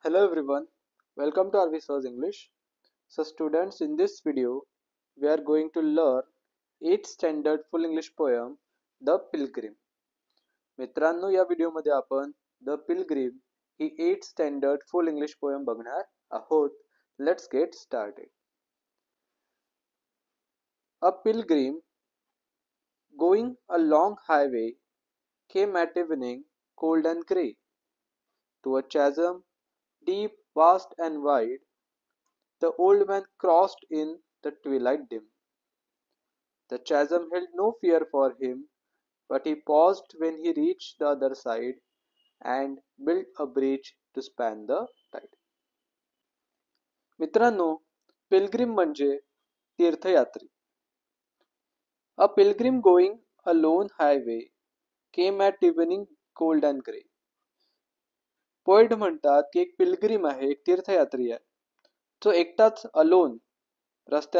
Hello everyone, welcome to RV Source English. So students, in this video, we are going to learn 8th standard full English poem, The Pilgrim. मित्रांनो, या व्हिडिओमध्ये आपण The Pilgrim he 8th standard full English poem बघणार आहोत. Let's get started. A pilgrim going a long highway came at evening, cold and grey, to a chasm deep, vast and wide. The old man crossed in the twilight dim. The chasm held no fear for him, but he paused when he reached the other side and built a bridge to span the tide. मित्रांनो, Pilgrim म्हणजे तीर्थयात्री. A pilgrim going a lone highway came at evening cold and grey. Poet म्हणतात की एक Pilgrim आहे, एक तीर्थयात्री आहे, जो एकटाच अलोन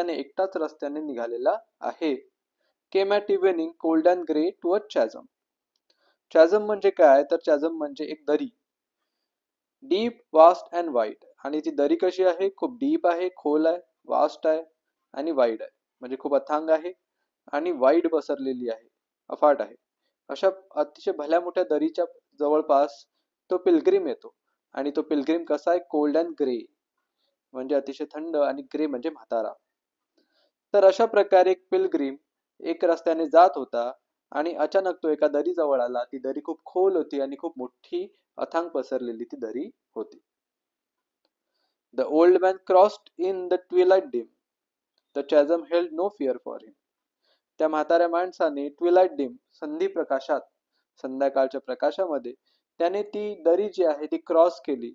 एकटाच रस्त्याने निघालेला आहे. Came at evening cold and grey to a chasm. Chasm म्हणजे काय, तर चॅझम म्हणजे एक दरी. Deep, vast and wide. आणि ती दरी कशी आहे, खूप डीप आहे, खोल आहे, वास्ट आहे आणि वाईड आहे, म्हणजे खूप अथांग आहे आणि वाईड पसरलेली आहे, अफाट आहे. अशा अतिशय भल्या मोठ्या दरीच्या जवळपास तो पिलग्रिम येतो. आणि तो पिलग्रिम कसा आहे, कोल्ड अँड ग्रे म्हणजे अतिशय थंड आणि ग्रे म्हणजे म्हातारा. तर अशा प्रकारे एक पिलग्रिम एक रस्त्याने जात होता आणि अचानक तो एका दरी जवळ आला. ती दरी खूप खोल होती आणि खूप मोठी अथांग पसरलेली ती दरी होती. The old man crossed in the twilight dim. The chasm held no fear for him. त्या म्हाताऱ्या माणसाने ट्विलाइट डिम, संधी प्रकाशात, संध्याकाळच्या प्रकाशामध्ये त्याने ती दरी जी आहे ती क्रॉस केली,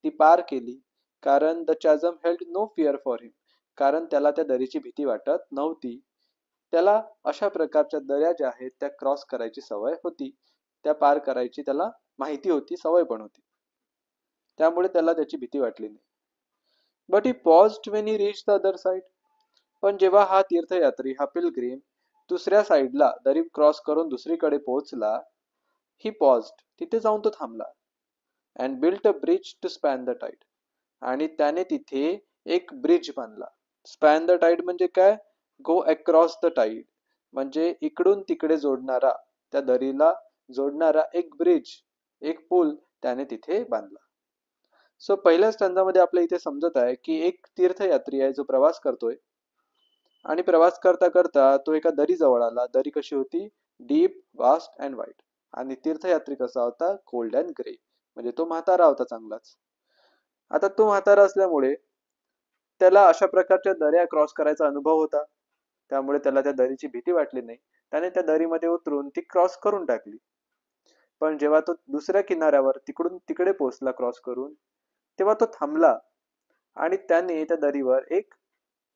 ती पार केली. कारण the chasm held no fear for him, कारण त्याला त्या दरीची भीती वाटत नव्हती. त्याला अशा प्रकारच्या दऱ्या ज्या आहेत त्या क्रॉस करायची सवय होती, त्या पार करायची त्याला माहिती होती, सवय पण होती. त्यामुळे त्याला त्याची भीती वाटली नाही. But he paused when he reach the other side. पण जेव्हा हा तीर्थयात्री, हा पिलग्रिम दुसऱ्या साइडला दरी क्रॉस करून दुसरीकडे पोहोचला, ही पॉज्ड, तिथे जाऊन तो थांबला. And built a bridge to span the tide. आणि त्याने तिथे एक ब्रिज बांधला. स्पॅन द टाईड म्हणजे काय, गो अक्रॉस द टाईड, म्हणजे इकडून तिकडे जोडणारा, त्या दरीला जोडणारा एक ब्रिज, एक पूल त्याने तिथे बांधला. सो पहिल्या स्टँजामध्ये आपल्या इथे समजत आहे की एक तीर्थयात्री आहे जो प्रवास करतोय आणि प्रवास करता करता तो एका दरी जवळ आला. दरी कशी होती, डीप, वास्ट अँड वाईड. आणि तीर्थयात्री कसा होता, कोल्ड अँड ग्रे, म्हणजे तो म्हातारा होता चांगलाच. आता तो म्हातारा असल्यामुळे त्याला अशा प्रकारच्या दऱ्या क्रॉस करायचा अनुभव होता, त्यामुळे त्याला त्या दरीची भीती वाटली नाही. त्याने त्या दरीमध्ये उतरून ती क्रॉस करून टाकली. पण जेव्हा तो दुसऱ्या किनाऱ्यावर तिकडून तिकडे पोहोचला क्रॉस करून, तेव्हा तो थांबला आणि त्याने त्या दरीवर एक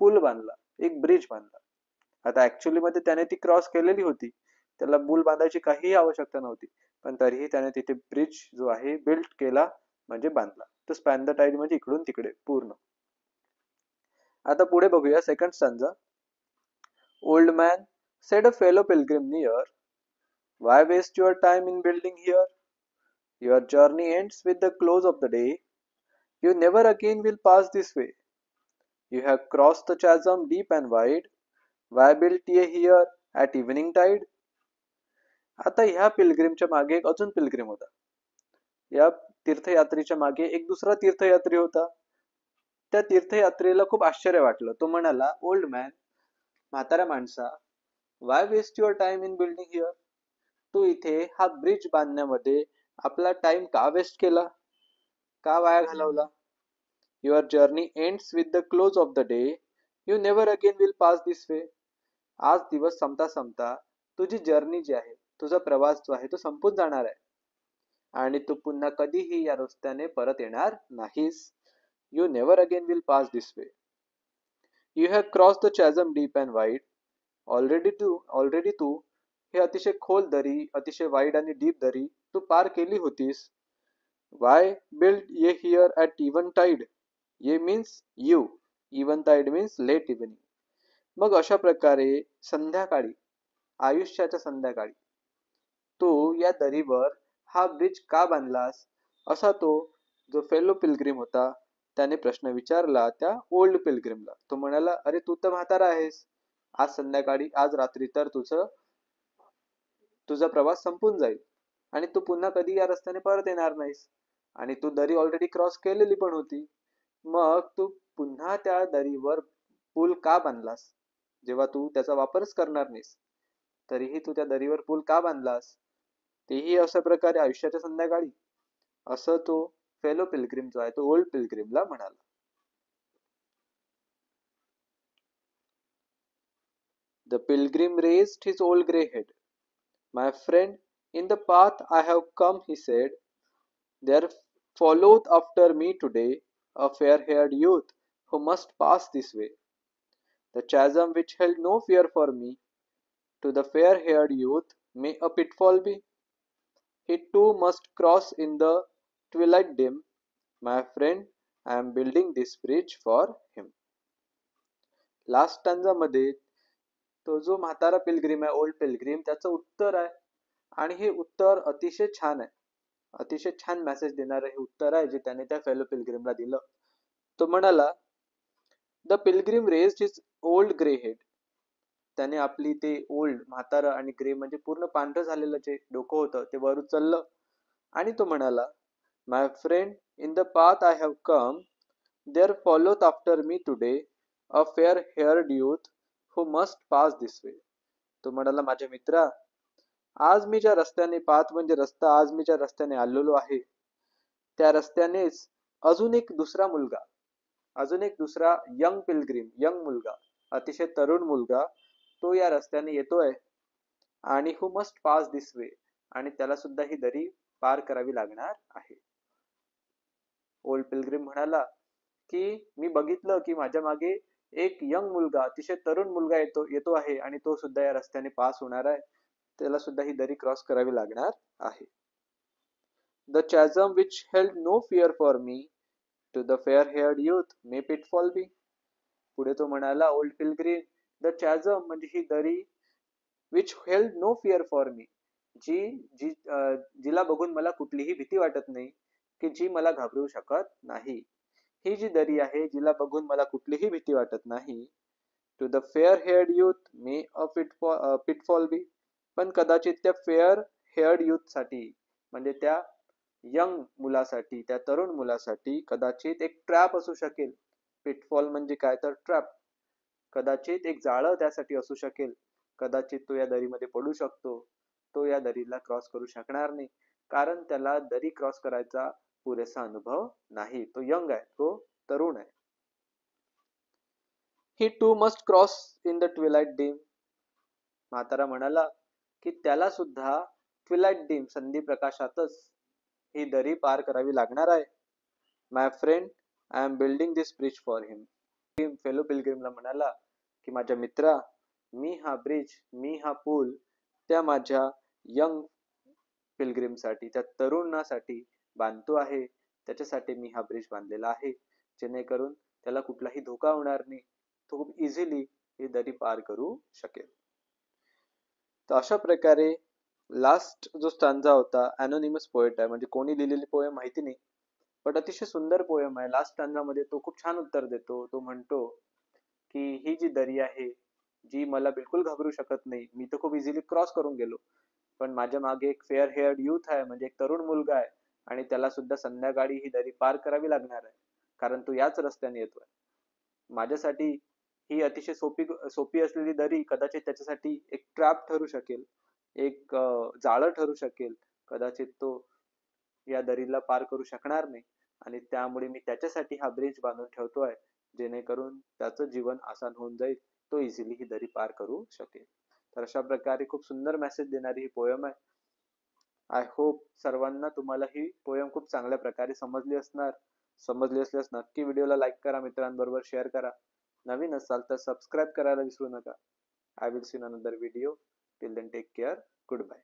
पूल बांधला, एक ब्रिज बांधला. आता ऍक्च्युअली मध्ये त्याने ती क्रॉस केलेली होती, त्याला पूल बांधायची काहीही आवश्यकता नव्हती, पण तरीही त्याने तिथे ब्रिज जो आहे बिल्ट केला, म्हणजे बांधला. तो स्पॅन द टाईड म्हणजे इकडून तिकडे पूर्ण. आता पुढे बघूया second stanza. Old man said a fellow pilgrim near, why waste your time in building here? Your journey ends with the close of the day. You never again will pass this way. You have crossed the chasm deep and wide. Why built ye here at evening tide? आता ह्या पिलग्रिमच्या मागे एक अजून Pilgrim होता. या तीर्थयात्रीच्या मागे एक दुसरा तीर्थयात्री होता. त्या तीर्थयात्रेला खूप आश्चर्य वाटलं. तो म्हणाला, ओल्ड मॅन, म्हाताऱ्या माणसा, why waste your time in building here? तू इथे हा ब्रिज बांधण्यामध्ये आपला टाइम का वेस्ट केला, का वाया घालवला? Your journey ends with the close of the day. You never again will pass this way. आज दिवस संपता संपता तुझी जर्नी जी आहे, तुझा प्रवास जो आहे तो संपून जाणार आहे आणि तू पुन्हा कधीही या रस्त्याने परत येणार नाहीस. You never again will pass this way. You have crossed the chasm deep and wide. Already तू हे अतिशय खोल दरी, अतिशय वाईड आणि डीप दरी तू पार केली होतीस. Why build ye here at eventide? Ye means you, eventide means late evening. मग अशा प्रकारे संध्याकाळी, आयुष्याच्या संध्याकाळी तू या दरीवर हा ब्रिज का बांधलास, असा तो जो फेलो पिलग्रिम होता त्याने प्रश्न विचारला त्या ओल्ड पिलग्रिमला. तो म्हणाला, अरे तू तर म्हातारा आहेस, आज रात्री तर तुझा प्रवास संपून जाईल आणि तू पुन्हा कधी या रस्त्याने परत येणार नाहीस आणि तू दरी ऑलरेडी क्रॉस केलेली पण होती. मग तू पुन्हा त्या दरीवर पूल का बांधलास? जेव्हा तू त्याचा वापरच करणार नाहीस तरीही तू त्या दरीवर पूल का बांधलास? तेही अशा प्रकारे आयुष्याच्या संध्याकाळी, असं तो फेलो पिलग्रिम जो आहे तो ओल्ड पिलग्रिमला म्हणाला. The pilgrim raised his old grey head. My friend, in the path I have come, he said, there followeth after me today a fair-haired youth who must pass this way. The chasm which held no fear for me, to the fair-haired youth may a pitfall be. He too must cross in the twilight dim. My friend, I am building this bridge for him. Last stanza मध्ये तो जो म्हातारा Pilgrim आहे, old Pilgrim, त्याचं उत्तर आहे आणि हे उत्तर अतिशय छान आहे. अतिशय छान मेसेज देणारं हे उत्तर आहे जे त्याने त्या फेलो पिलग्रिमला दिलं. तो म्हणाला, the Pilgrim raised his old grey head. त्याने आपली ते ओल्ड म्हातारं आणि ग्रे म्हणजे पूर्ण पांढरं झालेलं जे डोकं होतं ते वर उचललं आणि तो म्हणाला, my friend, in the path I have come there followeth after me today a fair haired youth who must pass this way. तो म्हणाला, माझ्या मित्रा, आज मी ज्या रस्त्याने पाथ म्हणजे रस्ता आज मी ज्या रस्त्याने आलेलो आहे त्या रस्त्यानेच अजून एक दुसरा यंग पिलग्रिम, यंग मुलगा, अतिशय तरुण मुलगा तो या रस्त्याने येतोय आणि हू मस्ट पास दिस वे, आणि त्याला सुद्धा ही दरी पार करावी लागणार आहे. ओल्ड पिलग्रिम म्हणाला की मी बघितलं की माझ्या मागे एक यंग मुलगा, अतिशय तरुण मुलगा येतो आहे आणि तो सुद्धा या रस्त्याने पास होणार आहे. त्याला सुद्धा ही दरी क्रॉस करावी लागणार आहे. The chasm which held no fear for me, to the fair-haired youth may pitfall be. पुढे तो म्हणाला, ओल्ड पिलग्रिम, द chasm म्हणजे ही दरी, which held no fear for me, जिला बघून मला कुठलीही भीती वाटत नाही, की जी मला घाबरू शकत नाही. ही जी दरी आहे जिला बघून मला कुठलीही भीती वाटत नाही. To the fair haired youth may a pitfall be. पण कदाचित त्या फेअर हेअर्ड यूथ साठी म्हणजे त्या यंग मुलासाठी, त्या तरुण मुलासाठी कदाचित एक ट्रॅप असू शकेल. पिटफॉल म्हणजे काय तर ट्रॅप. कदाचित एक जाळं त्यासाठी असू शकेल. कदाचित तो या दरीमध्ये पडू शकतो. तो या दरीला क्रॉस करू शकणार नाही कारण त्याला दरी क्रॉस करायचा पुरेसा अनुभव नाही. तो यंग आहे, तो तरुण आहे. He too must cross in the twilight dim. म्हातारा म्हणाला की त्याला सुद्धा ट्विलाइट डिम, संधी प्रकाशातच ही दरी पार करावी लागणार आहे. My friend, I am building this bridge for him. Fellow पिलग्रिमला म्हणाला की माझ्या मित्रा, मी हा पूल त्या माझ्या यंग पिलग्रिमसाठी, त्या तरुणासाठी बांधतो आहे. त्याच्यासाठी मी हा ब्रिज बांधलेला आहे जेणेकरून त्याला कुठलाही धोका होणार नाही. तो खूप इझिली ही दरी पार करू शकेल. तर अशा प्रकारे लास्ट जो स्टांजा होता, अनोनिमस पोएट आहे, म्हणजे कोणी लिहिलेली पोएम माहिती नाही, पण अतिशय सुंदर पोएम आहे. लास्ट स्टांजा मध्ये तो खूप छान उत्तर देतो. तो म्हणतो की ही जी दरी आहे जी मला बिलकुल घाबरू शकत नाही, मी तर खूप इझिली क्रॉस करून गेलो, पण माझ्या मागे एक फेअर हेअर्ड यूथ आहे, म्हणजे एक तरुण मुलगा आहे आणि त्याला सुद्धा संध्याकाळी ही दरी पार करावी लागणार आहे कारण तो याच रस्त्याने येतोय. माझ्यासाठी ही अतिशय सोपी असलेली दरी कदाचित त्याच्यासाठी एक ट्रॅप ठरू शकेल, एक जाळं ठरू शकेल. कदाचित तो या दरीला पार करू शकणार नाही आणि त्यामुळे मी त्याच्यासाठी हा ब्रिज बांधून ठेवतोय जेणेकरून त्याचं जीवन आसान होऊन जाईल, तो इझिली ही दरी पार करू शकेल. तर अशा प्रकारे खूप सुंदर मेसेज देणारी ही पोयम आहे. आय होप सर्वांना तुम्हाला ही पोयम खूप चांगल्या प्रकारे समजली असल्यास नक्की व्हिडिओला लाईक करा, मित्रांबरोबर शेअर करा. नवीन असाल तर सबस्क्राईब करायला विसरू नका. I will see in another video. Till then take care. Good bye.